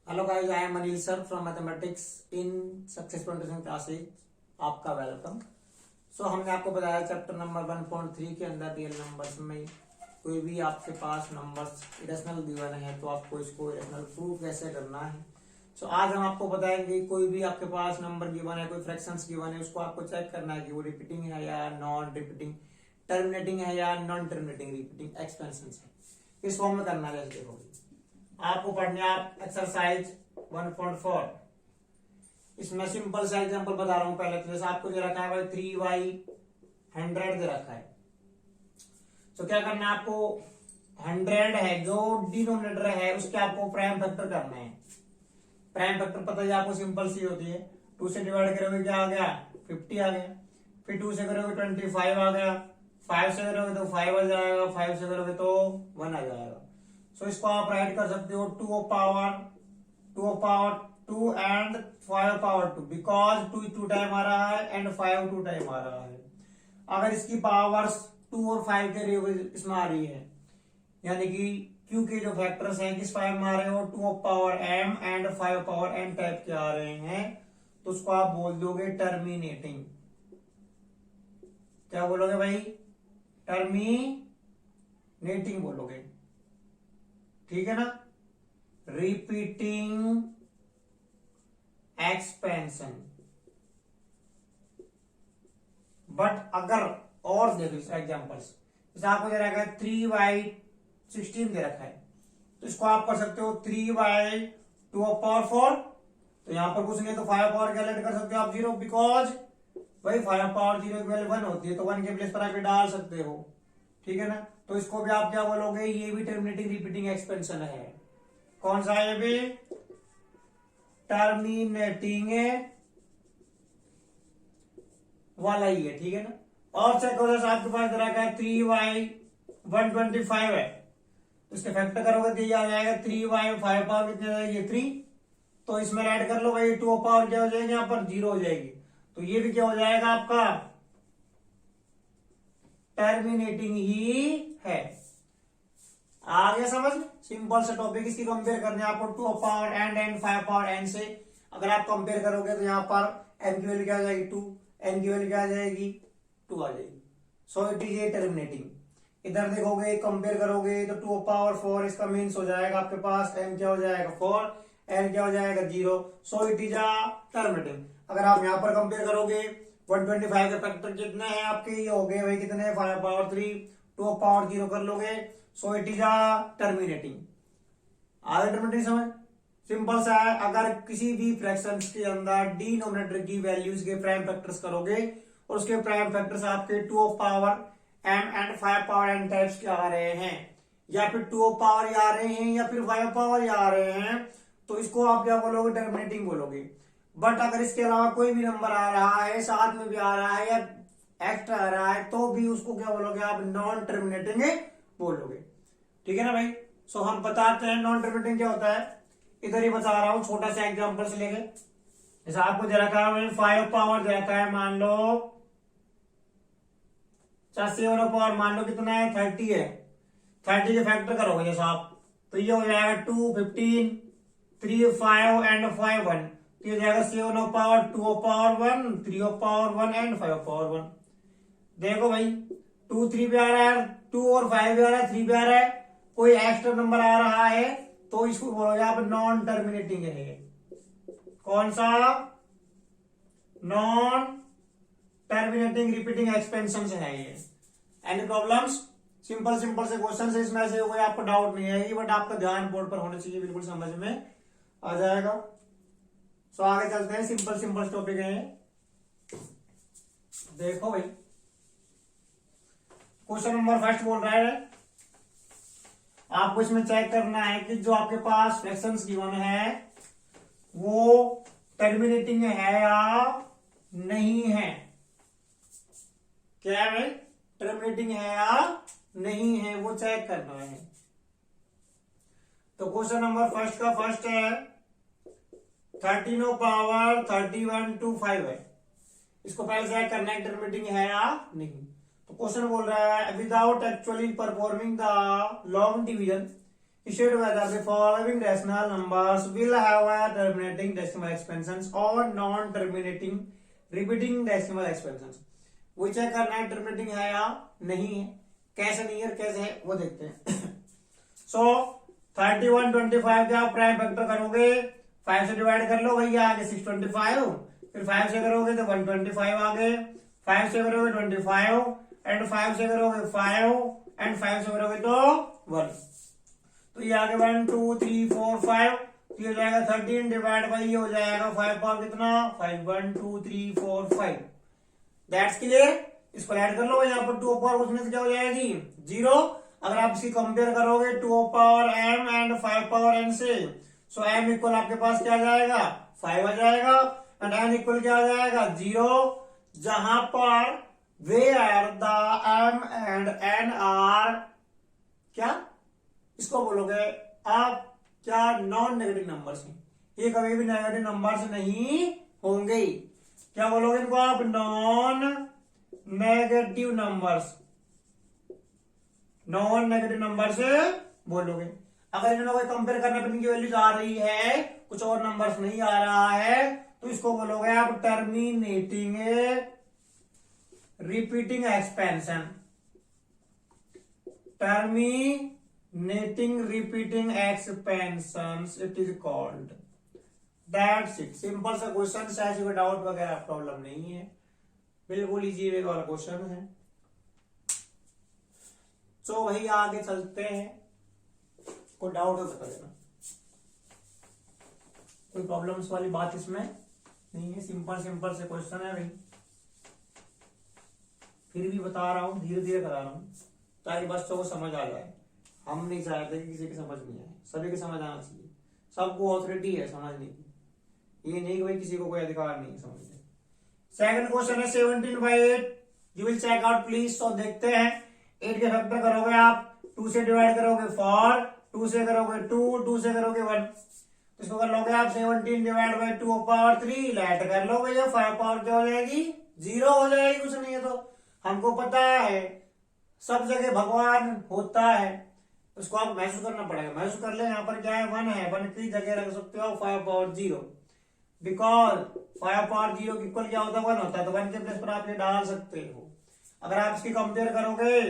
Hello guys, I am Anil sir from mathematics in success tuition classes. आपका welcome. हमने आपको बताया चैप्टर नंबर 1.3 के अंदर रियल नंबर्स में कोई भी आपके पास नंबर्स इरेशनल गिवन है तो आपको इसको इरेशनल प्रूफ कैसे करना है। आज हम आपको बताएंगे कोई भी आपके पास नंबर गिवन है, कोई फ्रैक्शंस गिवन है, उसको आपको चेक करना है कि वो रिपीटिंग है या नॉन रिपीटिंग, टर्मिनेटिंग है या नॉन टर्मिनेटिंग, रिपीटिंग एक्सपेंशन है। इस फॉर्म में करना है। जैसे देखोगे आपको पढ़ने आप एक्सरसाइज 1.4। इसमें सिंपल सा एग्जांपल बता रहा हूं। पहले तो जैसे आपको दे रखा है भाई 3y 100 दे रखा है, तो क्या करना है आपको, 100 है जो डिनोमिनेटर है उसके आपको प्राइम फैक्टर करना है। प्राइम फैक्टर पता है आपको, सिंपल सी होती है। 2 से डिवाइड करोगे क्या आ गया, 50 आ गया। फिर 2 से करोगे 25 आ गया। 5 से करोगे तो 5 आ जाएगा। 5 से करोगे तो 1 आ जाएगा। इसको आप राइट कर सकते हो 2 power 2 and 5 power 2, because 2 time आ रहा है एंड 5 2 टाइम आ रहा है। अगर इसकी पावर्स 2 और 5 के इसमें आ रही है, यानी कि क्यू के जो फैक्टर्स हैं किस फाइव में आ रहे हो, 2 power m and 5 power n type के आ रहे हैं, तो उसको आप बोल दोगे टर्मिनेटिंग। क्या बोलोगे भाई, टर्मिनेटिंग बोलोगे, ठीक है ना। Repeating expansion. बट अगर और देखो एग्जांपल्स, जैसे आपको दे रखा है 3y16 दे रखा है, तो इसको आप कर सकते हो 3y2 पावर 4। तो यहां पर कुछ नहीं तो 5 पावर कैलकुलेट कर सकते हो आप 0, बिकॉज भाई 5 पावर 0 की वैल्यू 1 होती है, तो 1 के प्लेस पर आप डाल सकते हो, ठीक है ना। तो इसको भी आप क्या बोलोगे, ये भी टर्मिनेटिंग रिपीटिंग एक्सपेंशन है। कौन सा है ये भी, टर्मिनेटिंग वाला ही है, ठीक है ना। और चेक करो, जैसे आपके पास रखा है 3y 125 है, तो इसके फैक्टर करोगे तो ये आ जाएगा 3y 5 पावर कितने आ जाएगी, 3। तो इसमें ऐड कर लो भाई, 2 पावर क्या हो जाएगी, यहाँ पर 0 हो जाएगी। तो ये भी क्या हो जाएगा आपका, टर्मिनेटिंग ही है। आ गया समझ। सिंपल से टॉपिक, इसकी कंपेयर करने आपको 2 पावर एंड 5 पावर n से अगर आप कंपेयर करोगे तो यहाँ पर n की वैल्यू क्या आ जाएगी 2, n की वैल्यू क्या आ जाएगी 2 आ जाएगी। सो इट इज ए टर्मिनेटिंग। इधर देखोगे कंपेयर करोगे तो 2 पावर 4 इसका मीन्स हो जाएगा आपके पास n क्या हो जाएगा 4, n क्या हो जाएगा 0। सो इट इज अ टर्मिनेटिंग। अगर आप यहाँ पर कंपेयर करोगे 125 के फैक्टर कितने हैं आपके, ये हो गए भाई कितने, 5 पावर 3, 2 पावर 0 कर लोगे, सो इट इज अ टर्मिनेटिंग। आगे टर्मिनेटिंग समझ, सिंपल सा है। अगर किसी भी फ्रैक्शंस के अंदर डिनोमिनेटर की वैल्यूज के प्राइम फैक्टर्स करोगे और उसके प्राइम फैक्टर्स आपके 2 power m and 5 power n types के आ रहे हैं, या फिर 2 पावर आ रहे हैं या फिर 5 पावर आ रहे हैं, तो इसको आप क्या बोलोगे, टर्मिनेटिंग बोलोगे। बट अगर इसके अलावा कोई भी नंबर आ रहा है, साथ में भी आ रहा है या एक्स्ट्रा आ रहा है, तो भी उसको क्या बोलोगे आप, नॉन टर्मिनेटिंग बोलोगे, ठीक है ना भाई। हम बताते हैं नॉन टर्मिनेटिंग क्या होता है। इधर ही बता रहा हूं छोटा सा एग्जांपल से लेके। जैसे आपको दे रखा है 5 पावर दे रखा है, मान लो 7 पावर मान लो कितना है 30 है। 30 के फैक्टर करोगे जैसा आप, तो ये हो जाएगा 2 15 3 5 एंड 5 1, तो ये जाएगा 7 power 2 power 1 3 power 1 and 5 power 1। देखो भाई 2 3 पे आ रहा है, 2 और 5 भी आ रहा है, 3 भी आ रहा है, कोई एक्स्ट्रा नंबर आ रहा है, तो इसको बोलोगे आप नॉन टर्मिनेटिंग है। कौन सा, नॉन टर्मिनेटिंग रिपीटिंग एक्सपेंशन है ये। एनी प्रॉब्लम्स, सिंपल सिंपल से क्वेश्चन है इसमें से, कोई आपको डाउट नहीं है, बट आपका ध्यान बोर्ड पर होना चाहिए, बिल्कुल समझ में आ जाएगा। आगे चलते हैं, सिंपल सिंपल टॉपिक है। देखो भाई क्वेश्चन नंबर फर्स्ट बोल रहा है, आपको इसमें चेक करना है कि जो आपके पास फ्रैक्शंस गिवन है वो टर्मिनेटिंग है या नहीं है। क्या है भाई, टर्मिनेटिंग है या नहीं है, वो चेक करना है। तो क्वेश्चन नंबर फर्स्ट का फर्स्ट है 13 पावर 31 to 5 है। इसको पहले चेक करना है टर्मिनेटिंग है या नहीं। तो क्वेश्चन बोल रहा है without actually performing the long division, State whether the following rational numbers will have a terminating decimal expansions or non-terminating repeating decimal expansions. वो चेक करना है terminating है या नहीं है, कैसे नहीं है कैसे है वो देखते हैं. So 31 25 का प्राइम फैक्टर करोगे 5 से डिवाइड कर लो भैया, आगे 625, फिर 5 से करोगे तो 125 आगे, 5 से करोगे 25 एंड 5 से करोगे 5 एंड 5 से करोगे तो 1. तो ये आगे 1 2 3 4 5, तो ये हो जाएगा 13 डिवाइड बाई ये हो जाएगा 5 पावर कितना 5 1 2 3 4 5. That's clear. इसको ऐड कर लो, यहाँ पर 2 पावर उसमें से क्या हो जाएगी 0. अगर आप इसकी कंपेयर करोगे 2 power m and 5 power n से, सो m इक्वल आपके पास क्या आ जाएगा 5 आ जाएगा एंड n इक्वल क्या आ जाएगा 0, जहां पर where the m and n are क्या, इसको बोलोगे आप क्या नॉन नेगेटिव नंबर्स हैं. ये कभी भी नेगेटिव नंबर्स नहीं होंगे. क्या बोलोगे इनको आप non negative numbers, non negative numbers बोलोगे. अगर इन्होंने कोई कंपेयर करने पर इनकी वैल्यूज आ रही है, कुछ और नंबर्स नहीं आ रहा है, तो इसको बोलोगे आप terminating repeating expansion. Terminating repeating expansions it is called. That's it. Simple सा क्वेश्चन, ऐसे कोई डाउट वगैरह प्रॉब्लम नहीं है, बिल्कुल इजी वे वाला क्वेश्चन है. तो भैया आगे चलते हैं. कोई डाउट हो बता देना, कोई प्रॉब्लम्स वाली बात इसमें नहीं है. सिंपल सिंपल से क्वेश्चन है भाई, फिर भी बता रहा हूँ, धीरे धीरे करा रहा हूँ ताकि बच्चों को समझ आ जाए. हम नहीं चाहते कि किसी की समझ नहीं आए, सभी की समझ आना चाहिए. सबको ऑथोरिटी है समझने की, ये नहीं कि भाई किसी को कोई अधिकार नहीं समझने. सेकंड क्वेश्चन है 17/8. You will check out please. तो देखते हैं. 8 के फैक्टर करोगे आप, 2 से डिवाइड करोगे 4, 2 से करोगे 2, 2 से करोगे 1. तो इसको कर लोगे आप 17 डिवाइड बाई 2 पावर 3. लेट कर लो भैया, 5 पावर क्या हो जाएगी 0 हो जाएगी. कुछ नहीं है तो हमको पता है सब जगह भगवान होता है, उसको आप महसूस करना पड़ेगा. महसूस कर ले. यहाँ पर क्या है 1 है, 1 की जगह रख सकते हो 5 पावर 0, बिकॉज 5 पावर 0 की इक्वल क्या होता है 1 होता है, तो 1 के प्लेस पर आप ये डाल सकते हो. अगर आप इसकी कंपेयर करोगे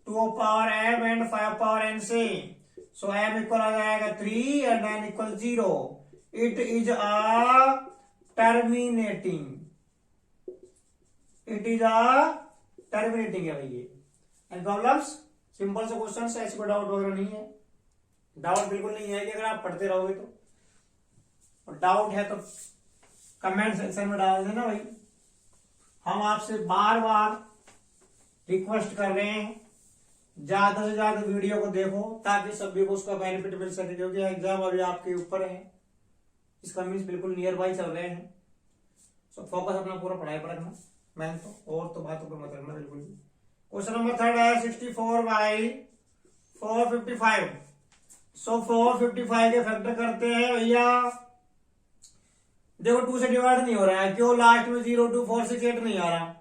2 power m and 5 power n से, सो m इक्वल आ जाएगा 3 and n equal 0. It is a terminating, it is a terminating है भैया. एंड प्रॉब्लम्स सिंपल से क्वेश्चन है, ऐसे कोई डाउट वगैरह नहीं है. डाउट बिल्कुल नहीं है कि अगर आप पढ़ते रहोगे तो. और डाउट है तो कमेंट सेक्शन में डाल देना भाई. हम आपसे बार बार रिक्वेस्ट कर रहे हैं ज्यादा से ज्यादा वीडियो को देखो ताकि सभी को उसका बेनिफिट मिल सके, क्योंकि एग्जाम अभी आपके ऊपर है. इसका मीन्स बिल्कुल नियर बाई चल रहे हैं. सो फोकस अपना पूरा पढ़ाई पर रखना, मैं तो और तो बातों पर मत रखना बिल्कुल भी. क्वेश्चन नंबर 3 है 64/455. सो 455 के फैक्टर करते हैं भैया. देखो 2 से डिवाइड नहीं हो रहा है, क्यों लास्ट में 0 2 4 6 8 नहीं आ रहा.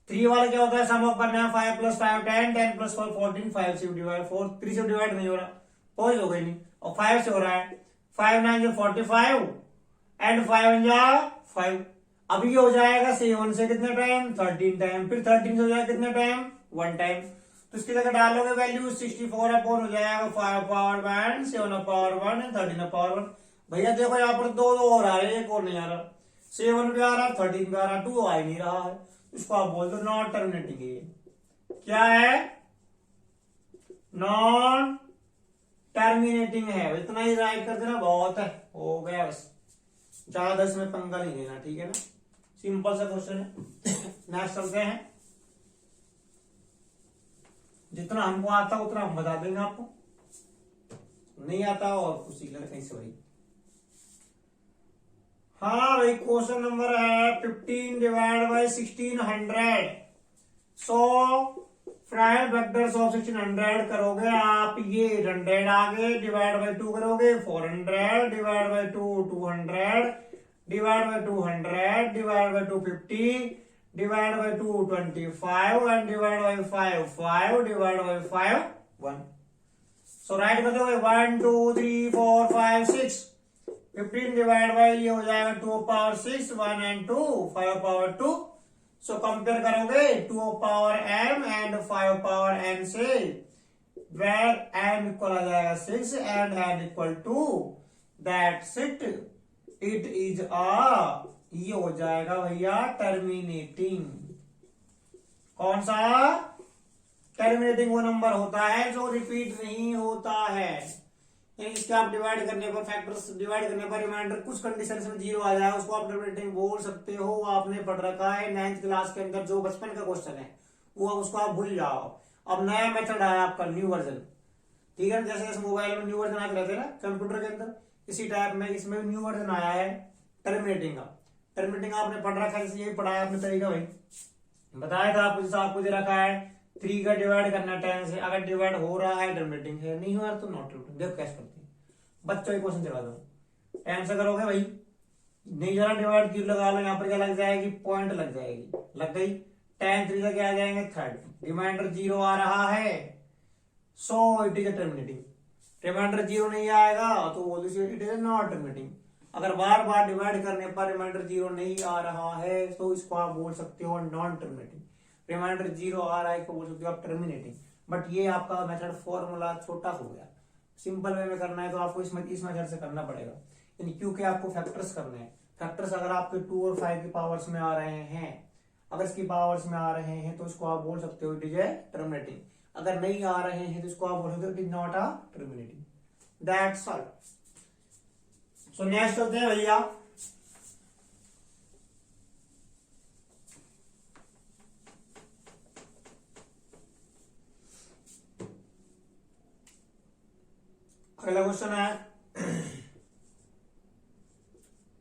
3 वाला क्या होता है सम ऑफ करना है 5 + 5 10, 10 + 4 14, 5 से डिवाइड 4 3 से डिवाइड नहीं हो रहा, पॉइंट हो गई नहीं. और 5 से हो रहा है 5 9 45 एंड 5 5. अब ये हो जाएगा 7 से कितने टाइम 13 टाइम, फिर 13 से हो जाएगा कितने टाइम 1 टाइम. तो इसकी जगह डालोगे वैल्यू 64 अपॉन हो जाएगा 5 पावर 1 7 पावर 1 एंड 13 पावर 1. भैया देखो यहाँ पर 2 और आ रहे हैं, एक और नहीं आ रहा. 7 भी आ रहा, 13 भी आ रहा, 2 आ ही नहीं रहा है. इसको आप बोल दो नॉन टर्मिनेटिंग. ये क्या है नॉन टर्मिनेटिंग है. इतना ही राइट कर देना बहुत है, हो गया बस. ज्यादा इसमें पंगा नहीं लेना, ठीक है ना. सिंपल सा क्वेश्चन है. नेक्स्ट चलते हैं. जितना हमको आता उतना हम बता देंगे आपको, नहीं आता और कुछ सीख लेना कहीं से भाई. हाँ भाई क्वेश्चन नंबर है 15 divide by 1600. So prime factors of 1600 करोगे आप, ये 100 आगे डिवाइड बाई 2 करोगे 400 divide by 2 200 divide by 200 divide by 250 divide by 2 25 and divide by 5 5 divide by 5 1. So right कर दोगे 1 2 3 4 5 6 15 डिवाइड बाई ये हो जाएगा 2 power 6 1 and 2 5 power 2। So compare करोगे 2 power m and 5 power n से, where m इक्वल आ जाएगा 6 and n equal two, that's it, it is a, ये हो जाएगा भैया टर्मिनेटिंग। कौन सा? टर्मिनेटिंग वो नंबर होता है जो रिपीट नहीं होता है। इसके आप डिवाइड करने पर, फैक्टर्स डिवाइड करने पर रिमाइंडर कुछ कंडीशन में 0 आ जाए, उसको आप टर्मिनेटिंग बोल सकते हो। वो आपने पढ़ रखा है 9th क्लास के अंदर, जो बचपन का क्वेश्चन है वो उसको आप भूल जाओ। अब नया मेथड आया आपका, न्यू वर्जन, ठीक है। जैसे जैसे मोबाइल में न्यू वर्जन आते रहते हैं ना कंप्यूटर के अंदर, इसी टाइप में इसमें न्यू वर्जन आया है टर्मिनेटिंग का। टर्मिनेटिंग आपने पढ़ रखा है, जैसे यही पढ़ाया आपने तरीका भाई, बताया था आपको। जैसे आपको दे रखा है 3 का डिवाइड करना 10 से, अगर डिवाइड हो रहा है टर्मिनेटिंग है, नहीं हो रहा तो नॉट टर्मिनेटिंग। देखो कैसे करते हैं, बच्चों के क्वेश्चन चला दो। 10 से करोगे भाई, नहीं जरा डिवाइड 0 लगा लो, यहाँ पर क्या लग जाएगी, पॉइंट लग जाएगी, लग गई। 10 3 का क्या आ जाएंगे 30, रिमाइंडर 0 आ रहा है, so it is a terminating. Remainder 0 नहीं आएगा तो बोल दीजिए इट इज नॉट टर्मिनेटिंग। अगर बार बार डिवाइड करने पर रिमाइंडर 0 नहीं आ रहा है तो इसको आप बोल सकते हो नॉन टर्मिनेटिंग। रिमाइंडर 0 आ रहा है तो बोल सकते हो आप टर्मिनेटिंग। बट ये आपका मेथड फॉर्मूला छोटा हो गया, सिंपल वे में करना है तो आपको इस मेथड से करना पड़ेगा, यानी क्योंकि आपको फैक्टर्स करने हैं। फैक्टर्स अगर आपके 2 और 5 की पावर्स में आ रहे हैं, अगर इसकी पावर्स में आ रहे हैं तो इसको आप बोल सकते हो इट इज ए टर्मिनेटिंग। अगर नहीं आ रहे हैं तो इसको आप बोल सकते हो it is not a terminating. That's all. So next होते हैं भैया अगला क्वेश्चन है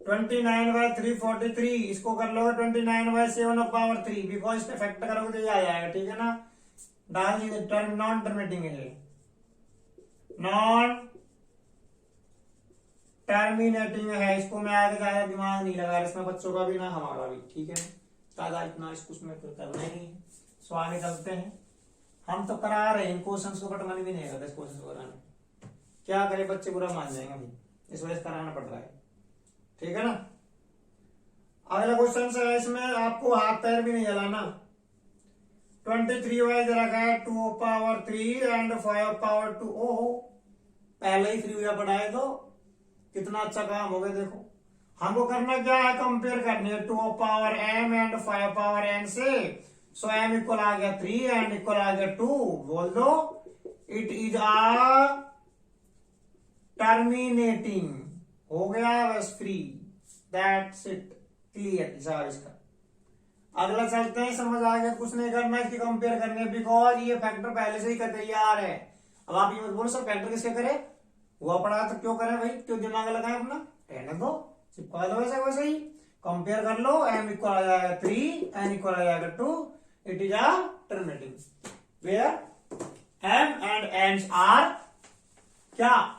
29/343। इसको कर लोगे 29/7/3, बिकॉज इसका फैक्टर करोगे तो ये आ जाएगा, ठीक है ना। डाल दीजिए, टर्म नॉन टर्मिनेटिंग है, नॉन टर्मिनेटिंग है। इसको मैं आगे ज्यादा दिमाग नहीं लगा, इसमें बच्चों का भी ना हमारा भी, ठीक है। ज्यादा इतना इसको उसमें फिर करना ही नहीं है। सो आगे चलते हैं, हम तो करा रहे हैं क्वेश्चन को, बट मन भी नहीं करता इस क्वेश्चन को कराने। क्या करे, बच्चे बुरा मान जाएंगे भाई, इस वजह से कराना पड़ रहा है, ठीक है ना। अगला क्वेश्चन है, इसमें आपको हाथ पैर भी नहीं जलाना। 23 दे रखा है 2 पावर 3 एंड 5 पावर 2। ओहो, पहले ही 3 पढ़ा है तो कितना अच्छा काम हो गया। देखो हमको करना क्या है, कंपेयर करनी है 2 power m and 5 power n से। सो m इक्वल आ गया 3 एंड इक्वल आ गया 2, बोल दो इट इज अ टर्मिनेटिंग। हो गया बस, फ्री, दैट्स इट, क्लियर हिसाब इसका। अगला चलते हैं, समझ आ गया, कुछ नहीं करना, इसकी कंपेयर करनी है, बिकॉज ये फैक्टर पहले से ही कर तैयार है। अब आप ये मत बोलो सर फैक्टर किसके करे, हुआ पड़ा तो क्यों करें भाई, क्यों दिमाग लगाए अपना, रहने दो, चिपका दो ऐसा वैसे ही। कंपेयर कर लो, m इक्वल आ जाएगा 3, n इक्वल आ जाएगा 2, it is a terminating where m and n are क्या,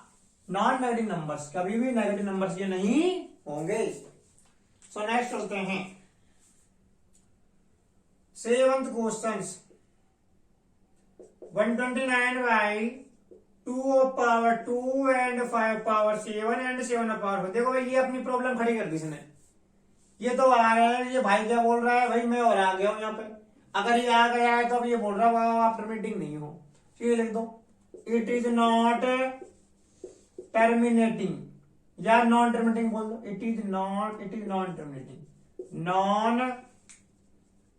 नॉन नेगेटिव नंबर्स। कभी भी नेगेटिव नंबर्स ये नहीं होंगे। सो नेक्स्ट चलते हैं, 7th question, 129/2 power 2 and 5 power 7 and 7 power 5। देखो भाई ये अपनी प्रॉब्लम खड़ी कर दी इसने। ये तो आ रहा है, ये भाई क्या बोल रहा है भाई, मैं और आ गया हूं यहाँ पे। अगर ये आ गया है तो अब ये बोल रहा है आप टर्मिनेटिंग नहीं हो, ये लिख दो इट इज नॉट टर्मिनेटिंग या नॉन टर्मिनेटिंग बोल दो, it is non terminating, non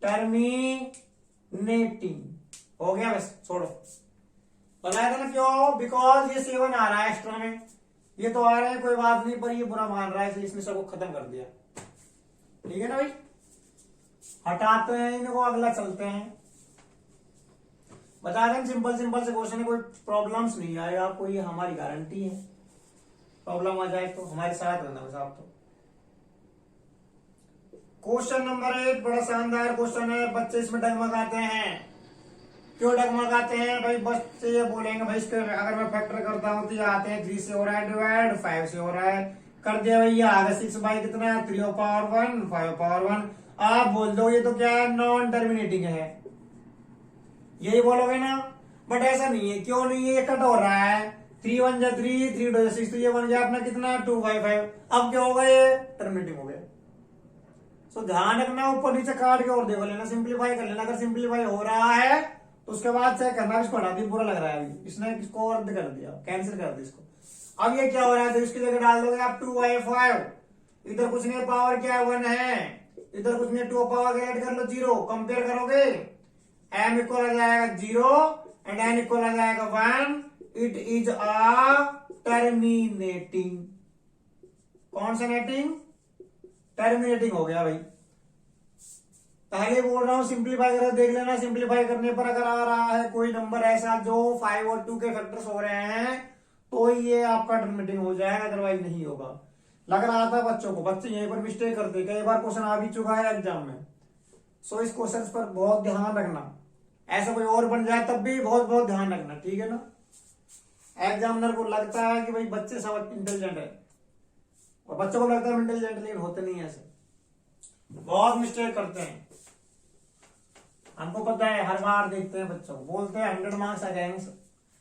terminating. हो गया बस, छोड़ो। बताया था ना क्यों, बिकॉज ये 7 आ रहा है एक्स्ट्रा में, ये तो आ रहा है कोई बात नहीं, पर ये बुरा मान रहा है इसलिए इसने सबको खत्म कर दिया, ठीक है ना भाई। हटाते हैं इनको, अगला चलते हैं। बता दें सिंपल सिंपल से क्वेश्चन है, कोई प्रॉब्लम्स नहीं आएगा आपको, ये हमारी गारंटी है। प्रॉब्लम आ जाए तो हमारे साथ रहना बस आप तो। क्वेश्चन नंबर 1 बड़ा शानदार क्वेश्चन है, बच्चे इसमें डगमगाते हैं। क्यों डगमगाते हैं भाई, बच्चे ये बोलेंगे भाई इसके अगर मैं फैक्टर करता हूं तो ये आते हैं 3 से हो रहा है डिवाइड, 5 से हो रहा है, कर दिया भैया आगे 6 बाई कितना है 3 पावर 1 5 पावर 1। आप बोल दो ये तो क्या है, नॉन टर्मिनेटिंग है, यही बोलोगे ना। बट ऐसा नहीं है, क्यों नहीं है, ये कट हो रहा है, 3 1 जा 3, 3 2 जा 6, तो ये बन गया अपना कितना 2 5 5। अब क्या होगा, ये टर्मिनेटिंग हो गया। सो ध्यान रखना, ऊपर नीचे काट के और देखो लेना, सिंप्लीफाई कर लेना। अगर सिंप्लीफाई हो रहा है तो उसके बाद चेक करना, इसको हटा दी, बुरा लग रहा है अभी, इसने इसको रद्द कर दिया, कैंसिल कर दिया इसको। अब ये क्या हो रहा है, तो इसकी जगह डाल दोगे आप 2/5, इधर कुछ नहीं, पावर क्या है 1 है, इधर कुछ नहीं, 2 पावर ऐड कर लो 0, कंपेयर करोगे m इक्वल आ जाएगा 0 एंड n इक्वल आ जाएगा 1। इट इज अ टर्मिनेटिंग, कौन सा नेटिंग, टर्मिनेटिंग हो गया भाई। पहले बोल रहा हूं सिंप्लीफाई करो, देख लेना, सिंप्लीफाई करने पर अगर आ रहा है कोई नंबर ऐसा जो 5 और 2 के फैक्टर्स हो रहे हैं तो ये आपका टर्मिनेटिंग हो जाएगा, अदरवाइज नहीं होगा। लग रहा था बच्चों को, बच्चे यहीं पर मिस्टेक करते, कई बार क्वेश्चन आ भी चुका है एग्जाम में। सो इस क्वेश्चन पर बहुत ध्यान रखना, ऐसा कोई और बन जाए तब भी बहुत बहुत ध्यान रखना, ठीक है ना। एग्जामिनर को लगता है कि भाई बच्चे सब इंटेलिजेंट है, और बच्चों को लगता है इंटेलिजेंट, लेकिन होते नहीं है ऐसे, बहुत मिस्टेक करते हैं। हमको पता है, हर बार देखते हैं बच्चों को, बोलते हैं 100 मार्क्स आ जाएंगे,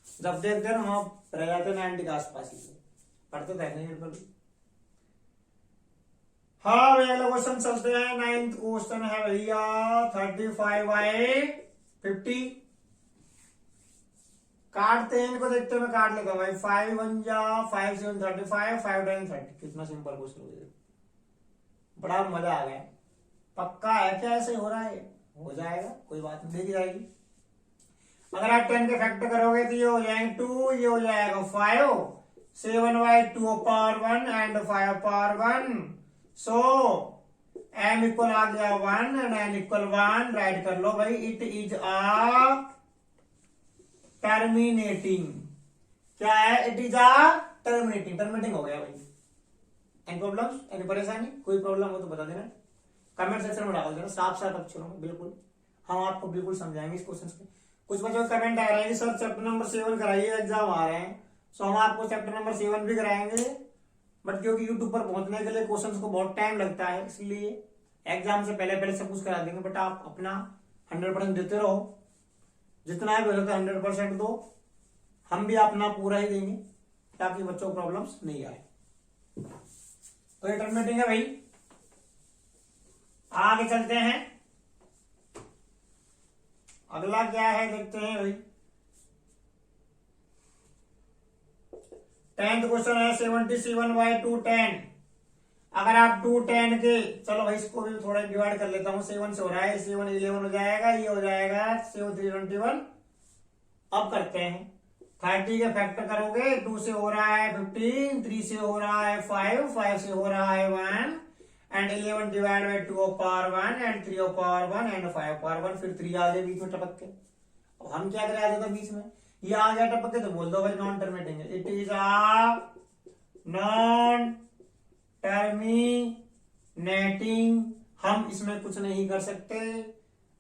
जब देखते हैं ना वहां रह जाते हैं 90 के आसपास ही, पढ़ते तो नहीं बिल्कुल। हाँ भैया, अगला क्वेश्चन चलते हैं। 9th क्वेश्चन है भैया 35/50। काटते हैं इनको, देखते हैं, मैं काट लेता हूं भाई। 5 1 जा 5 7 35, 5 10 30। कितना सिंपल क्वेश्चन हो, बड़ा मजा आ गया। पक्का है क्या ऐसे हो रहा है, हो जाएगा, कोई बात नहीं, देखी जाएगी। अगर आप 10 के फैक्टर करोगे तो ये हो जाएंगे 2, ये हो जाएगा 5, 7/2 power 1 and 5 power 1। So m equal आ गया 1 एंड n इक्वल 1, राइट कर लो भाई। इट इज अ टर्मिनेटिंग, क्या है, it is a terminating, terminating हो गया भाई। एनी प्रॉब्लम, एनी परेशानी, कोई प्रॉब्लम हो तो बता देना, कमेंट सेक्शन में डाल देना, साफ साफ अक्षरों में, बिल्कुल हम आपको बिल्कुल समझाएंगे इस क्वेश्चन के। कुछ बच्चों का कमेंट आ रहा है कि सर चैप्टर नंबर 7 कराइए, एग्जाम आ रहे हैं, सो हम आपको चैप्टर नंबर 7 भी कराएंगे, बट क्योंकि यूट्यूब पर पहुंचने के लिए क्वेश्चंस को बहुत टाइम लगता है, इसलिए एग्जाम से पहले पहले सब कुछ करा देंगे। बट आप अपना 100% देते रहो, जितना भी हो सकता है 100% दो, हम भी अपना पूरा ही देंगे ताकि बच्चों को प्रॉब्लम्स नहीं आए। तो ये टर्मिनेटिंग है भाई। आगे चलते हैं, अगला क्या है देखते हैं भाई। 10th क्वेश्चन है 77/210। अगर आप 210 के, चलो भाई इसको भी थोड़ा डिवाइड कर लेता हूं, 7 से हो रहा है, 7 11 हो जाएगा, ये हो जाएगा 7 3 21। अब करते हैं 30 के फैक्टर करोगे, 2 से हो रहा है 15, 3 से हो रहा है 5, 5 से हो रहा है 1 and 11 divide by 2 power 1 and 3 power 1 and 5 power 1। फिर 3 आ गए बीच में टपक के, अब हम क्या करें, आ जाता बीच में, ये आ गया टपक के, तो बोल दो भाई नॉन टर्मिनेटिंग है। It is a non terminating, हम इसमें कुछ नहीं कर सकते,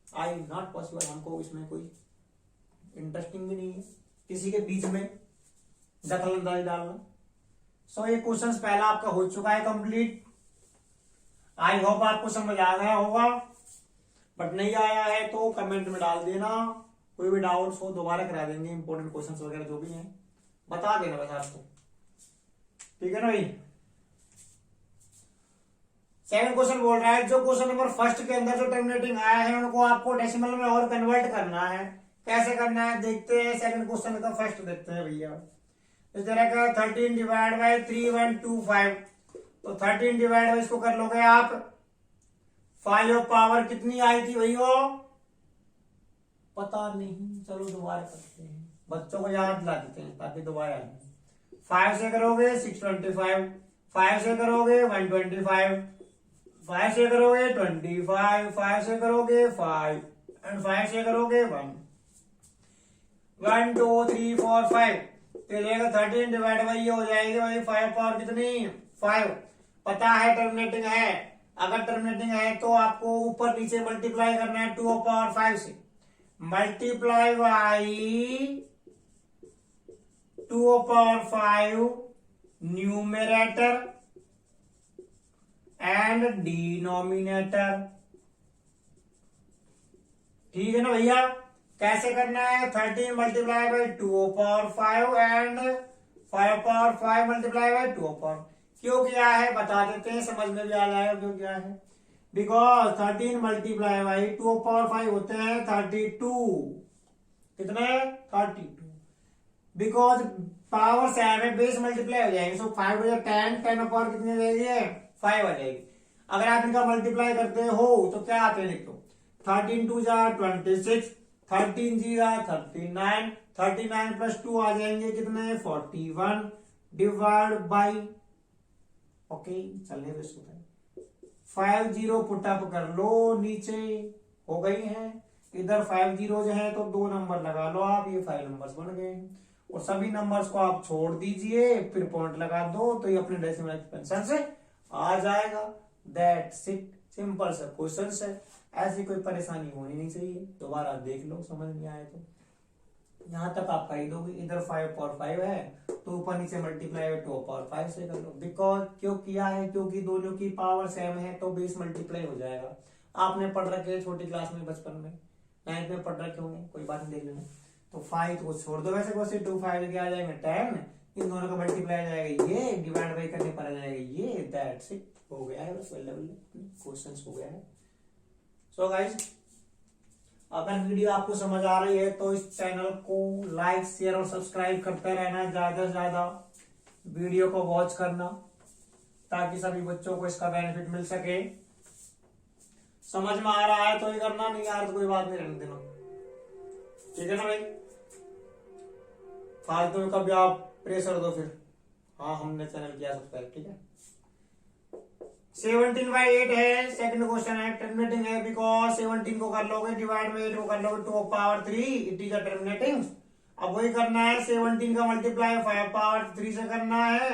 आई नॉट पॉसिबल, हमको इसमें कोई इंटरेस्टिंग भी नहीं है किसी के बीच में दखल अंदाजी डालना। सो ये क्वेश्चन पहला आपका हो चुका है कंप्लीट। आई होप आपको समझ आ गया होगा, बट नहीं आया है तो कमेंट में डाल देना, कोई भी डाउट्स हो दोबारा करा देंगे, इंपॉर्टेंट क्वेश्चंस वगैरह जो भी हैं बता देना बस आपको, ठीक है ना भाई। सेकंड क्वेश्चन बोल रहा है, जो क्वेश्चन नंबर फर्स्ट के अंदर जो टर्मिनेटिंग आया है उनको आपको डेसिमल में और कन्वर्ट करना है। कैसे करना है देखते हैं, सेकंड क्वेश्चन का फर्स्ट देखते हैं भैया। इस तरह का 13 डिवाइड बाई 3125, तो 13 डिवाइड बाई इसको कर लोगे आप 5 पावर कितनी आई थी भैया, पता नहीं, चलो दोबारा करते हैं, बच्चों को याद दिला देते हैं ताकि दोबारा आए। 5 से करोगे 625, 5 से करोगे 125, 5 से करोगे 25, 5 से करोगे 5 एंड 5 से करोगे 1, 1 2 3 4 5, तो ये 13 डिवाइड बाई ये हो जाएगी भाई 5 पावर कितनी 5। पता है टर्मिनेटिंग है, अगर टर्मिनेटिंग है तो आपको ऊपर नीचे मल्टीप्लाई करना है 2 पावर 5 से, multiply by 2 power 5 numerator and denominator, ठीक है ना भैया। कैसे करना है? 13 multiply by 2^5 and 5^5 multiply by 2^. क्यों किया है बता देते हैं, समझ में भी आ जाएगा क्यों किया है. बिकॉज 13 मल्टीप्लाई बाई 2^5 होते हैं 32. कितने? 32. बिकॉज पावर सेम है, बेस मल्टीप्लाई हो जाएंगे. सो 5 हो जाए 10, 10 पावर कितनी हो जाएगी? 5 आ जाएगी. अगर आप इनका मल्टीप्लाई करते हो तो क्या आते हैं लिख लो. 13 2 जा 26, 13 जी जा 39, 39 प्लस 2 आ जाएंगे कितने? 41 डिवाइड बाई. ओके चलने दो. 5 0 पुटअप कर लो नीचे. हो गई है. इधर 5 0 जो है तो 2 नंबर लगा लो आप. ये 5 नंबर्स बन गए. और सभी नंबर्स को आप छोड़ दीजिए, फिर पॉइंट लगा दो तो ये अपने डेसिमल एक्सपेंशन से आ जाएगा. That's it. सिंपल सा क्वेश्चन है. ऐसी कोई परेशानी होनी नहीं चाहिए. दोबारा देख लो, समझ नहीं आए तो. यहां तक आप कर ही दोगे. इधर 5/5 है तो ऊपर नीचे मल्टीप्लाई 2/5 से कर लो. बिकॉज क्यों किया है? क्योंकि दोनों की पावर सेम है तो बेस मल्टीप्लाई हो जाएगा. आपने पढ़ रखे छोटी क्लास में, बचपन में 9th में पढ़ रखे होंगे, कोई बात नहीं, देख लेना. तो 5 को छोड़ दो. वैसे वैसे 2 5 लेके आ जाएंगे 10. इन दोनों का मल्टीप्लाई आ जाएगा ये, डिवाइड बाई करने पर आ जाएगा ये. That's it. हो गया है बस. क्वेश्चन हो गया है. सो गाइस, अगर वीडियो आपको समझ आ रही है तो इस चैनल को लाइक शेयर और सब्सक्राइब करते रहना. ज्यादा से ज्यादा वीडियो को वॉच करना ताकि सभी बच्चों को इसका बेनिफिट मिल सके. समझ में आ रहा है तो ये करना, नहीं आ रहा तो कोई बात नहीं, रहने देना. ठीक है ना भाई. फालतू में कभी आप प्रेशर दो फिर. हाँ हमने चैनल किया सब्सक्राइब. ठीक है. 17/8 है. सेकंड क्वेश्चन है. टर्मिनेटिंग है बिकॉज 17 को कर लोगे डिवाइड में 8 को कर लोगे 2^3. It is a terminating. अब वही करना है. 17 का मल्टीप्लाई 5^3 से करना है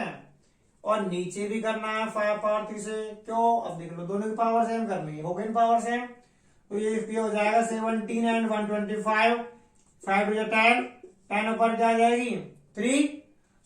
और नीचे भी करना है 5^3 से. क्यों? अब देख लो, दोनों की पावर सेम करनी है. हो गई पावर सेम तो ये हो जाएगा 17 एंड 125. 5 to 10, 10 ऊपर क्या आ जाएगी? 3.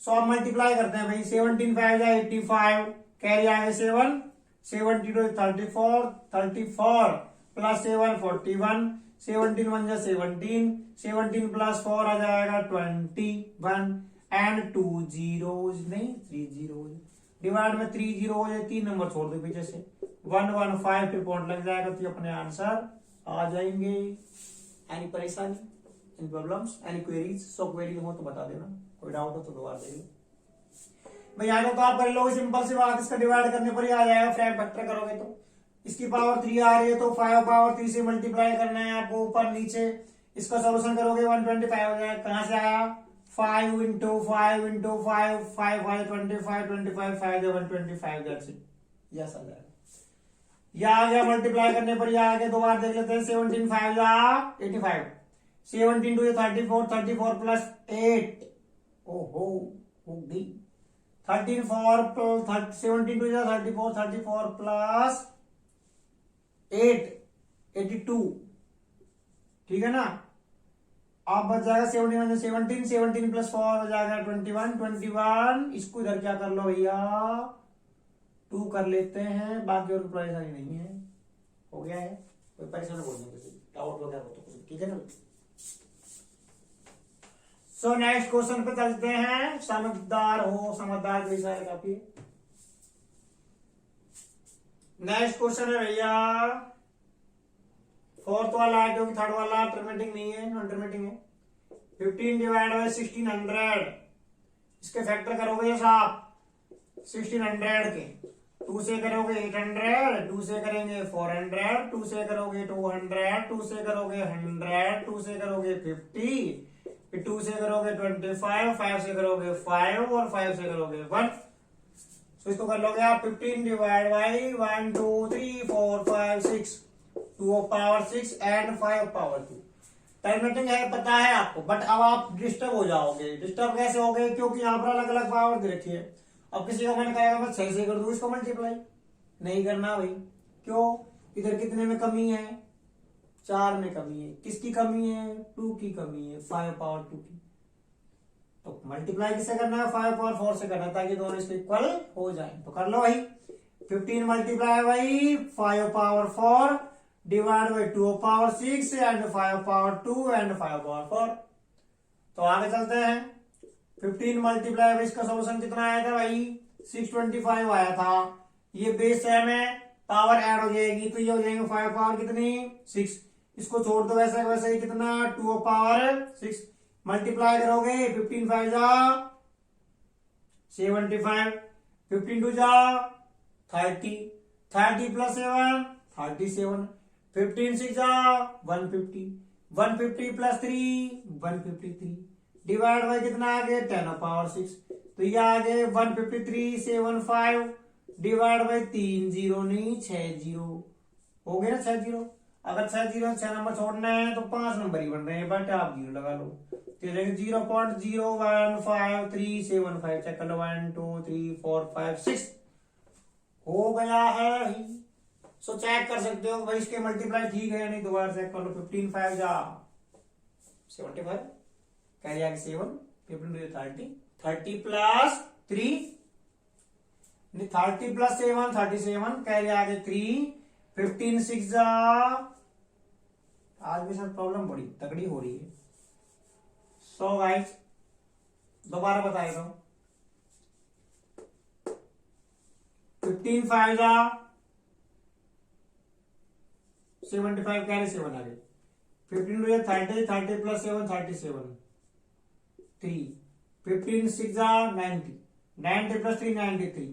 सो अब मल्टीप्लाई करते हैं भाई. 17 5 जाए 85, कैरी आगे 7, 70 to 34, 34 प्लस 7 41, 17 1 जा 17, 17 प्लस 4 आ जाएगा 21 एंड 2 zeros नहीं 3 zeros. डिवाइड में 3 0 हो जाए. 3 नंबर छोड़ दो पीछे से. 115 फिर पॉइंट लग जाएगा तो अपने आंसर आ जाएंगे. एनी परेशानी, एनी प्रॉब्लम्स, एनी क्वेरीज? सो क्वेरी हो तो बता देना. कोई डाउट हो तो दोबारा देख लो भाई. आगे तो आप कर लो. सिंपल सी बात, इसका डिवाइड करने पर ही आ जाएगा. फ्रैक्ट फैक्टर करोगे तो इसकी पावर 3 आ रही है तो 5/3 से मल्टीप्लाई करना है आपको ऊपर नीचे. इसका सोल्यूशन करोगे 125 हो जाएगा. कहां से आया? 5 into 5 into 5, 5 5 25, 25 5 125. That's it. Yes आ जाएगा. यह आ गया. मल्टीप्लाई करने पर यह आ गया. दो बार देख लेते हैं. 17 5 जा 85, 17 2 34, 34 प्लस 8. ओहो हो गई. 13 4 17 2 जा 34, 34 प्लस 8 82. ठीक है ना. अब बच जाएगा 71 17, 17 प्लस 4 हो जाएगा 21, 21. इसको इधर क्या कर लो भैया, 2 कर लेते हैं. बाकी और परेशानी नहीं है. हो गया है. कोई परेशानी बोल नहीं, डाउट वगैरह हो तो. ठीक है ना. सो नेक्स्ट क्वेश्चन पे चलते हैं. समझदार हो, समझदार जैसा है काफी. नेक्स्ट क्वेश्चन है भैया 4th वाला है क्योंकि 3rd वाला टर्मिनेटिंग नहीं है, नॉन टर्मिनेटिंग है. 15 डिवाइड बाय 1600. इसके फैक्टर करोगे जैसा आप 1600 के. 2 से करोगे 800, 2 से करेंगे 400, 2 से करोगे 200, 2 से करोगे 100, 2 से करोगे 50, फिर 2 से करोगे 25, 5 से करोगे 5 और 5 से करोगे 1. तो इसको कर लोगे आप 15 डिवाइड बाई 1 2 3 4 5 6, 2/6 एंड 5/2. टर्मिनेटिंग है पता है आपको, बट अब आप डिस्टर्ब हो जाओगे. डिस्टर्ब कैसे हो गए? क्योंकि यहाँ पर अलग अलग पावर दे रखी है. अब किसी का मन करेगा मैं 6 से कर दूं इसको मल्टीप्लाई. नहीं करना भाई. क्यों? इधर कितने में कमी है? 4 में कमी है. किसकी कमी है? 2 की कमी है. 5/2 की. तो मल्टीप्लाई किससे करना है? 5/4 से करना है ताकि दोनों इसके इक्वल हो जाए. तो कर लो भाई. 15 मल्टीप्लाई भाई 5/4 divide by 2 power 6 and 5 power 2 and 5 power 4। तो आगे चलते हैं। 15 मल्टीप्लाई बाई इसका सोल्यूशन कितना आया था भाई 625 आया था। ये बेस सेम है, पावर ऐड हो जाएगी तो ये हो जाएंगे 5 पावर कितनी 6। इसको छोड़ दो वैसे वैसे ही कितना 2 पावर 6 मल्टीप्लाई करोगे 15 5 जा 75, 15 2 जा 30, 30 प्लस 7 37, 15 6 जा 150, 150 प्लस 3 153 डिवाइड बाई कितना आ गया 10 पावर 6। तो ये आ गए 153.75 डिवाइड बाई 3 जीरो नहीं 6 जीरो हो गया ना 6 जीरो। अगर 6 जीरो 6 नंबर छोड़ना है तो 5 नंबर ही बन रहे हैं बट आप जीरो लगा लो। तो 0.015375 चेक कर लो 1 2 3 4 5 6 हो गया है। सो चेक कर सकते हो भाई इसके मल्टीप्लाई ठीक है नहीं, दोबारा चेक कर लो। 15 5 जा 75 कैरी आगे 7 15 30 30 प्लस 3 30 प्लस 7 37 कैरी आगे 3 15 6 जा। आज भी सर प्रॉब्लम बड़ी तगड़ी हो रही है। सो गाइस दोबारा बता देता हूं 15 5 जा 75 कैरी 7 आगे 15 30 30 प्लस 7 37 3 15 6 जा 90 90 प्लस 3 93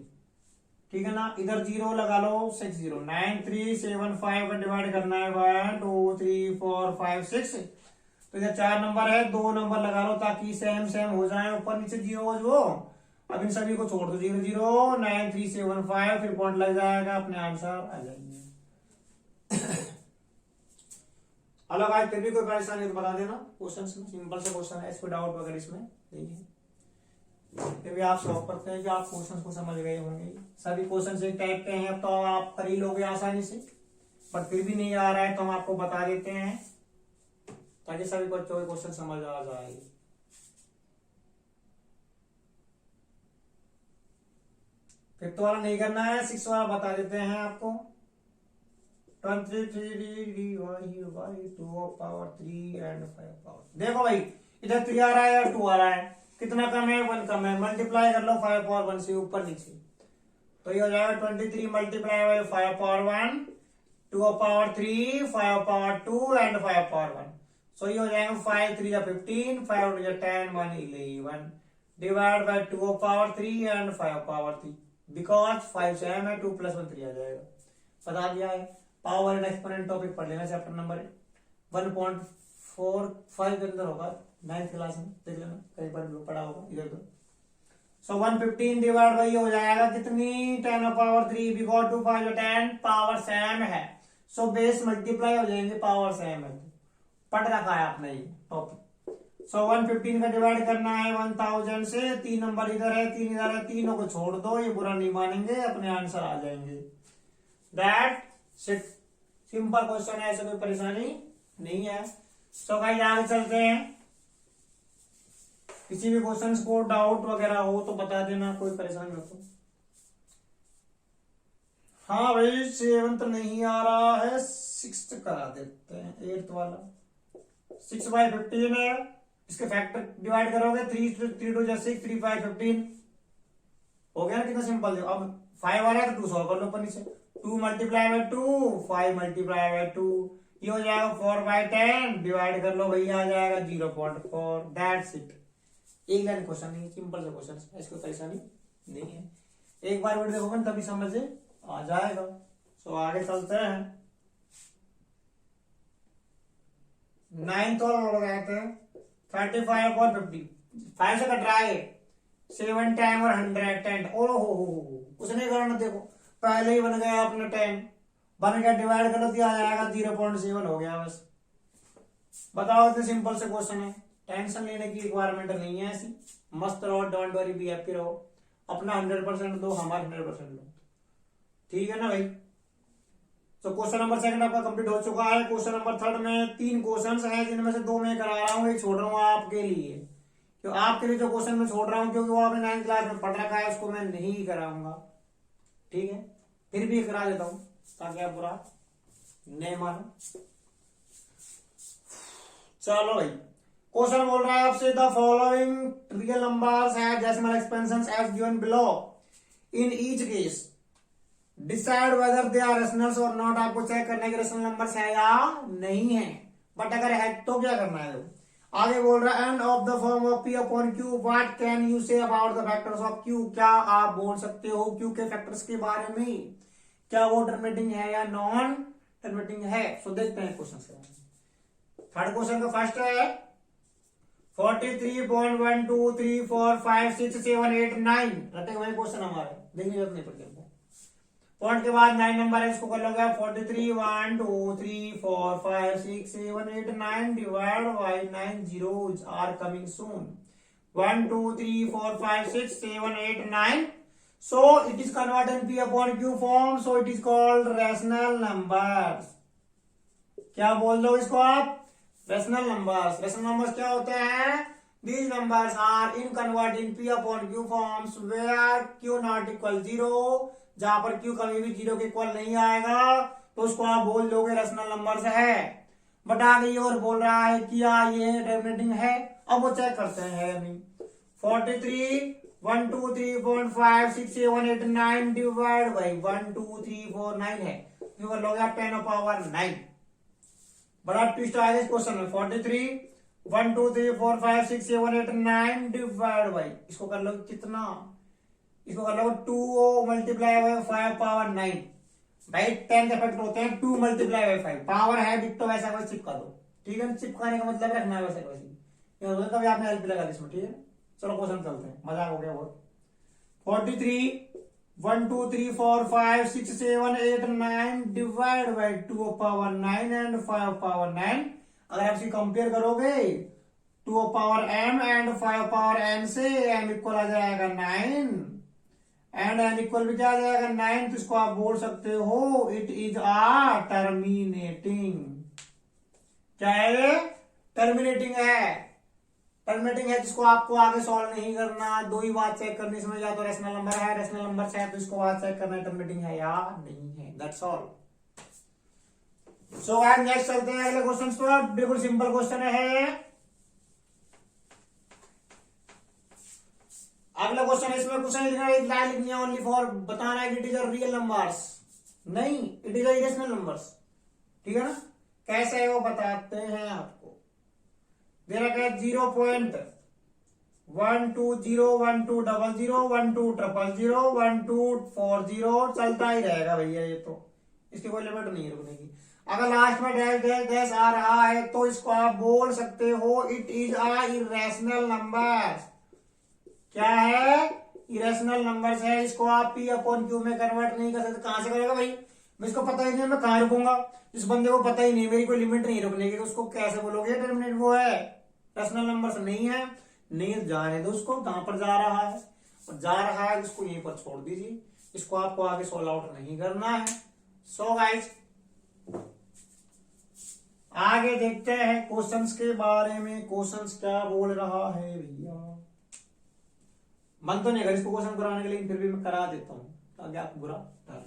ठीक है ना। इधर जीरो लगा लो 6 0 9 3 7 5 का डिवाइड करना है 1 2 3 4 5 6। तो इधर 4 नंबर है 2 नंबर लगा लो ताकि सेम सेम हो जाए ऊपर नीचे जीरो हो जो। अब इन सभी को छोड़ दो 0 0 9 3 7 5 फिर पॉइंट लग जाएगा अपने आंसर आ जाएंगे। अलग आज फिर भी कोई परेशानी तो बता देना। क्वेश्चन सिंपल से क्वेश्चन है, इस पर डाउट वगैरह इसमें नहीं है। फिर भी आप शौक करते हैं कि आप क्वेश्चन को समझ गए होंगे। सभी क्वेश्चन एक टाइप के हैं तो आप कर ही लोगे आसानी से, बट फिर भी नहीं आ रहा है तो हम आपको बता देते हैं ताकि सभी बच्चों के क्वेश्चन समझ आ जाए। फिफ्थ वाला नहीं करना है, 6 वाला बता देते हैं आपको। 2 पावर 3 एंड 5 पावर। देखो भाई इधर 3 आ रहा है और 2 आ रहा है, कितना कम है 1 कम है, मल्टीप्लाई कर लो 5 पावर 1 से ऊपर नीचे। तो ये हो जाएगा 23 multiply by 5 power 1 2 power 3 5 power 2 and 5 power 1। सो ये हो जाएगा 5 3 या 15 5 2 या 10 1 11 divide by 2 power 3 and 5 power 3 because 5 same है 2 प्लस 1 3 आ जाएगा। बता दिया है। पावर एंड एक्सपोनेंट टॉपिक पढ़ लेना चैप्टर नंबर 1.45 के अंदर होगा 9th क्लास में, देख लेना कहीं पर पढ़ा होगा इधर तो। सो 115 डिवाइड बाई हो जाएगा कितनी 10 पावर 3 बिकॉज 2 5 10 पावर सेम है। सो बेस मल्टीप्लाई हो जाएंगे पावर सेम है। पढ़ रखा है आपने ये टॉपिक। सो 115 का डिवाइड करना है 1000 से, 3 नंबर इधर है 3 इधर है, तीनों को छोड़ दो, ये बुरा नहीं मानेंगे, अपने आंसर आ जाएंगे। दैट सिंपल क्वेश्चन है, ऐसे कोई परेशानी नहीं है। सो भाई आगे चलते हैं। किसी भी क्वेश्चन को डाउट वगैरह हो तो बता देना, कोई परेशानी हो तो। हाँ भाई 7th नहीं आ रहा है, 6th करा देते हैं। 8th वाला 6/15 है, इसके फैक्टर डिवाइड करोगे 3 2 6 3 5 15 हो गया ना, कितना सिंपल है। अब 5 आ रहा है तो 2 सॉल्व कर लो ऊपर नीचे। 2 मल्टीप्लाई बाई 2 5 मल्टीप्लाई बाई 2 ये हो जाएगा 4/10 डिवाइड कर लो भैया आ जाएगा 0.4। That's it. एक लाइन क्वेश्चन नहीं, सिंपल से क्वेश्चन, इसको परेशानी नहीं है। एक बार वीडियो देखोगे तभी समझ आ जाएगा। सो आगे चलते हैं। 9th वाला लगाते हैं 35 और 50 5 से कट रहा है 7 टाइम और 100 10। ओ हो उसने करना, देखो पहले ही बन गया अपना 10 बन गया, डिवाइड कर लो आ जाएगा 0.7 हो गया बस। बताओ इतने सिंपल से क्वेश्चन है, टेंशन लेने की रिक्वायरमेंट नहीं है ऐसी। मस्त रहो, डोंट वरी, बी हैप्पी रहो, अपना 100% दो, हमारा 100% दो, ठीक है ना भाई। तो क्वेश्चन नंबर 2 आपका कंप्लीट हो चुका है। क्वेश्चन नंबर 3 में 3 क्वेश्चंस हैं जिनमें से 2 मैं करा रहा हूँ, एक छोड़ रहा हूँ आपके लिए। तो आपके लिए जो क्वेश्चन मैं छोड़ रहा हूँ क्योंकि वो आपने 9th क्लास में पढ़ रखा है, उसको मैं नहीं कराऊंगा, ठीक है। फिर भी करा देता हूँ ताकि आप बुरा नहीं मानो। चलो भाई, क्वेश्चन बोल रहा है आपसे, the following real numbers have decimal expansions as given below, in each case decide whether they are rationals और नॉट। आपको चेक करने के रेशनल नंबर्स है या नहीं है, बट अगर है तो क्या करना है। आगे बोल रहा है, end of the form of P upon Q, what can you say about the factors of Q. क्या आप बोल सकते हो क्यू के फैक्टर्स के बारे में, क्या वो टर्मिनेटिंग है या नॉन टर्मिनेटिंग है। सो देखते हैं क्वेश्चन के बारे में। थर्ड क्वेश्चन का फर्स्ट है 43.123456789 रटे वही क्वेश्चन हमारे, देखने जरूरत नहीं पड़ती हमको। पॉइंट के बाद 9 नंबर है, इसको कर लोगे 43 1 2 3 4 5 6 7 8 9 divide by 9 zeros are coming soon. 1 2 3 4 5 6 7 8 9, so it is converted in P upon Q form, so it is called rational numbers। क्या बोल दो इसको आप, रेशनल नंबर्स। रेशनल नंबर्स क्या होते हैं, these numbers are in convert in P upon Q forms where Q not equal 0, जहां पर Q कभी भी 0 के इक्वल नहीं आएगा तो उसको आप बोल दोगे रेशनल नंबर्स है। बट आगे और बोल रहा है क्या ये टर्मिनेटिंग है, अब वो चेक करते हैं। 43 1 2 3 4 5 6 7 8 9 डिवाइड बाई 1 2 3 4 9 है, तो कर लोगे 10 पावर 9। बड़ा ट्विस्ट आएगा इस क्वेश्चन में। 43 1 2 3 4 5 6 7 8 9 डिवाइड बाई, इसको कर लो कितना, इसको कर लो 2 मल्टीप्लाई बाय 5 पावर 9। भाई 10 के फैक्टर होते हैं 2 मल्टीप्लाई बाय 5, पावर है डिक्टो वैसा वैसे चिपका दो, ठीक है। चिपकाने का मतलब रखना है वैसे वैसे, कभी आपने हेल्प लगा दी इसमें, ठीक है। चलो क्वेश्चन चलते हैं, मजाक हो गया बहुत। 43 1 2 3 4 5 6 7 8 9 divide by 2 power 9 and 5 power 9। अगर आप इसे कंपेयर करोगे 2 power m and 5 power n से, m इक्वल आ जाएगा 9 एंड n इक्वल भी क्या आ जाएगा 9, तो इसको आप बोल सकते हो इट इज आ टर्मिनेटिंग। क्या है, टर्मिनेटिंग है। टर्मिनेटिंग है जिसको आपको आगे सॉल्व नहीं करना, दो ही बात चेक करनी इसमें, या तो रेशनल नंबर है, रेशनल नंबर है तो इसको बात चेक करना है टर्मिनेटिंग है या नहीं है, that's all. So guys next चलते हैं अगले क्वेश्चन पर। बिल्कुल सिंपल क्वेश्चन है। अगला क्वेश्चन है, इसमें क्वेश्चन लिखना है, एक लाइन लिखनी है ओनली फॉर बताना है कि it is a real numbers, नहीं it is a irrational numbers, ठीक है ना। कैसे है वो बताते हैं आपको। दे रखा है 0.120 1200 1200 1240 चलता ही रहेगा भैया, ये तो इसकी कोई लिमिट नहीं है रुकने की। अगर लास्ट में डैश डैश डैश आ रहा है तो इसको आप बोल सकते हो it is a irrational numbers. क्या है, इरेशनल नंबर्स है। इसको आप P अपॉन Q में कन्वर्ट नहीं कर सकते। कहां से करेगा भाई, मैं इसको पता ही नहीं मैं कहां रुकूंगा, इस बंदे को पता ही नहीं मेरी कोई लिमिट नहीं रुकने की, तो उसको कैसे बोलोगे टर्मिनेट वो है रेशनल नंबर्स नहीं है। नहीं जाने दो उसको, कहां पर जा रहा है, और जा रहा है इसको यहीं पर छोड़ दीजिए, इसको आपको आगे सॉल्व आउट नहीं करना है। सो गाइस आगे देखते हैं क्वेश्चंस के बारे में, क्वेश्चंस क्या बोल रहा है भैया। मन तो नहीं अगर इसको क्वेश्चन कराने के लिए, फिर भी मैं करा देता हूं ताकि आप बुरा डालें।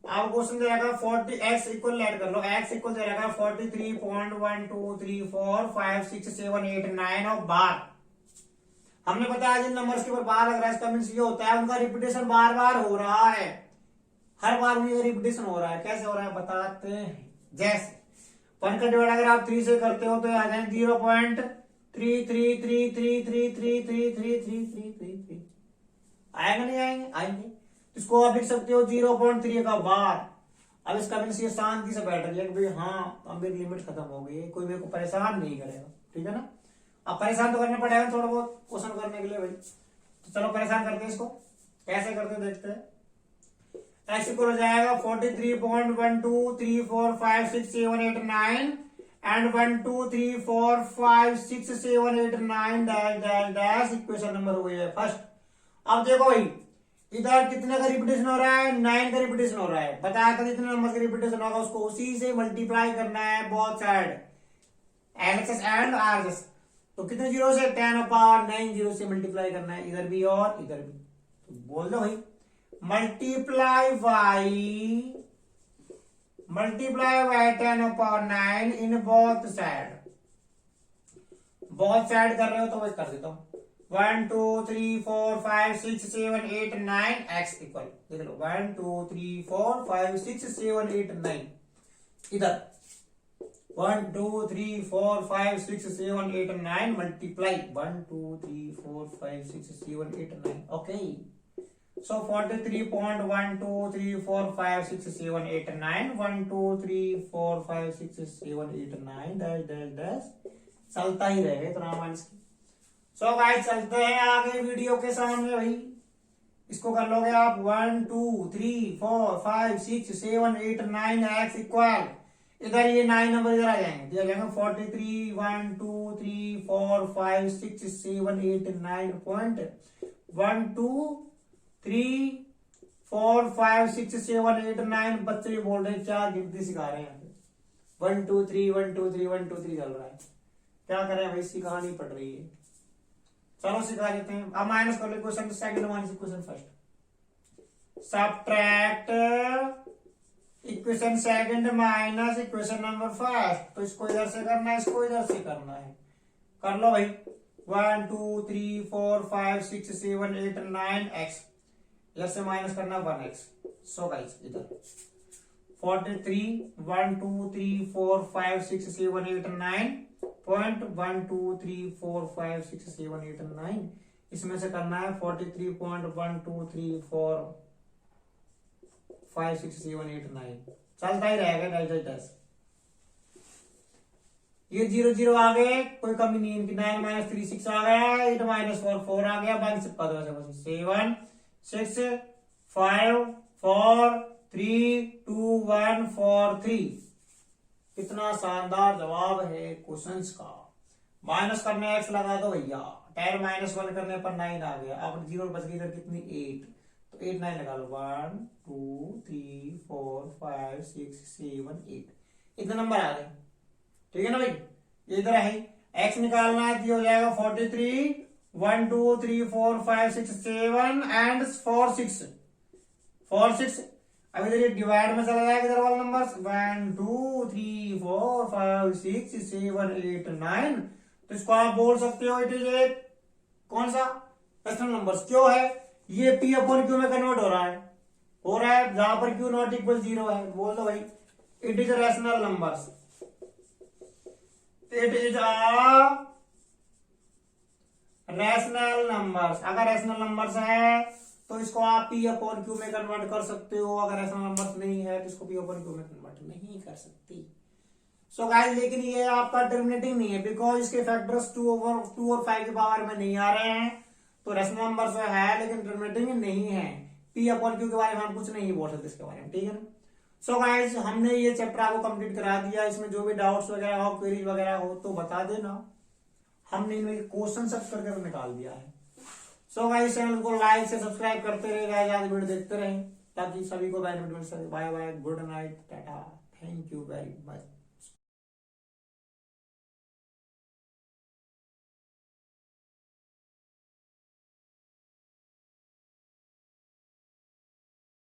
अब क्वेश्चन दे रखा 40 x इक्वल ऐड कर लो, x इक्वल दे रखा 43.123456789 और बार। हमने बताया जिन नंबर्स के ऊपर बार लग रहा है इसका मींस ये होता है उनका रिपीटेशन बार बार हो रहा है, हर बार में रिपीटेशन हो रहा है। कैसे हो रहा है बताते हैं। जैसे 1 का डिवाइड अगर आप 3 से करते हो तो आ जाए 0.333333333333 आएगा नहीं आएंगे, आएंगे। इसको आप लिख सकते हो 0.3 का बार। अब इसका मीन्स ये शांति से बैठ गया कि भाई हाँ अब मेरी लिमिट खत्म हो गई, कोई मेरे को परेशान नहीं करेगा, ठीक है ना। अब परेशान तो करना पड़ेगा थोड़ा बहुत क्वेश्चन करने के लिए भाई, तो चलो परेशान करते हैं इसको। कैसे करते हैं देखते हैं। x इक्वल हो जाएगा 43.123456789 and 1 2 3 4 5 6 7 8 9 dash dash dash equation number हो गया फर्स्ट। अब देखो भाई इधर कितने का रिपीटेशन हो रहा है, 9 का रिपीटेशन हो रहा है। बताया था जितने नंबर का रिपीटेशन होगा उसको उसी से मल्टीप्लाई करना है both side, LHS and RHS. तो कितने जीरो से 10 पावर 9 जीरो से मल्टीप्लाई करना है, इधर भी और इधर भी। तो बोल दो भाई multiply by multiply by 10/9 in both side. बहुत साइड कर रहे हो तो वही कर देता हूँ। 1 2 3 4 5 6 7 8 9 एक्स इक्वल, देख लो 1 2 3 4 5 6 7 8 9 इधर 1 2 3 4 5 6 7 8 9 multiply 1 2 3 4 5 6 7 8 9 okay. So 43.123456789 1 2 3 4 5 6 7 8 9 dash dash dash चलता ही रहेगा इतना माइनस की। सो गाइस चलते हैं आगे वीडियो के सामने भाई, इसको कर लोगे आप 1 2 3 4 5 6 7 8 9 एक्स इक्वल, इधर ये 9 नंबर इधर आ जाएंगे, दिया जाएगा 43 1 2 3 4 5 6 7 8 9 पॉइंट 1 2 3 4 5 6 7 8 9। बच्चे बोल रहे हैं क्या गिनती सिखा रहे हैं, 1 2 3 1 2 3 1 2 3 चल रहा है, क्या करें भाई, इसकी कहानी पढ़ रही है। चलो सिखा देते हैं। अब माइनस कर लो question second minus equation first. Subtract equation second minus equation number first. तो इसको इधर से करना है, इसको इधर से करना है, कर लो भाई। 1 2 3 4 5 6 7 8 9 एक्स, इधर से माइनस करना 1 एक्स। सो गाइस इधर 43 1 2 3 4 5 6 7 8 9 पॉइंट 1 2 3 4 5 6 7 8 9, इसमें से करना है 43.1 2 3 4 5 6 7 8 9, चलता ही रहेगा डैश डैश डैश। ये 0 0 आ गए, कोई कमी नहीं इनकी। 9 माइनस 3 6 आ गया, 8 माइनस 4 4 आ गया, बाकी सब पद 7 6 5 4 3 2 1 4 3। कितना शानदार जवाब है क्वेश्चंस का। माइनस करने एक्स लगा दो भैया, 10 माइनस 1 करने पर 9 आ गया, अब 0 बच गई इधर कितनी 8, तो 8 9 लगा लो 1 2 3 4 5 6 7 8, इतने नंबर आ गए। ठीक है ना भाई, ये इधर है एक्स निकालना है, तो हो जाएगा 43 1 2 3 4 5 6 7 एंड 4 6 4 6। अब इधर ये डिवाइड में चला जाएगा इधर वाला नंबर 1 2 3 4 5 6 7 8 9, तो इसको आप बोल सकते हो इट इज ए कौन सा रेशनल नंबर्स। क्यों है ये पी अपॉन क्यू में कन्वर्ट हो रहा है जहां पर क्यू नॉट इक्वल 0 है, बोल दो भाई it is rational numbers, it is a rational numbers. अगर रैशनल नंबर्स है तो इसको आप पी अपॉन क्यू में कन्वर्ट कर सकते हो, अगर रैशनल नंबर्स नहीं है तो इसको पी अपॉन क्यू में कन्वर्ट नहीं कर सकती। सो गाइस लेकिन ये आपका टर्मिनेटिंग नहीं है, बिकॉज इसके फैक्टर्स 2 और 5 के पावर में नहीं आ रहे हैं, तो रैशनल नंबर्स है लेकिन टर्मिनेटिंग नहीं है। पी अपॉन क्यू के बारे में हम कुछ नहीं बोल सकते इसके बारे में, ठीक है ना। सो गाइस हमने ये चैप्टर आपको कंप्लीट करा दिया, इसमें जो भी डाउट्स वगैरह हो, क्वेरीज वगैरह हो तो बता देना, हमने इनमें क्वेश्चन सब करके निकाल दिया है। सो गाइस चैनल को लाइक से सब्सक्राइब करते रहे, ज्यादा वीडियो देखते रहें ताकि सभी को बेनिफिट मिल सके। बाय बाय, गुड नाइट, टाटा, थैंक यू वेरी मच।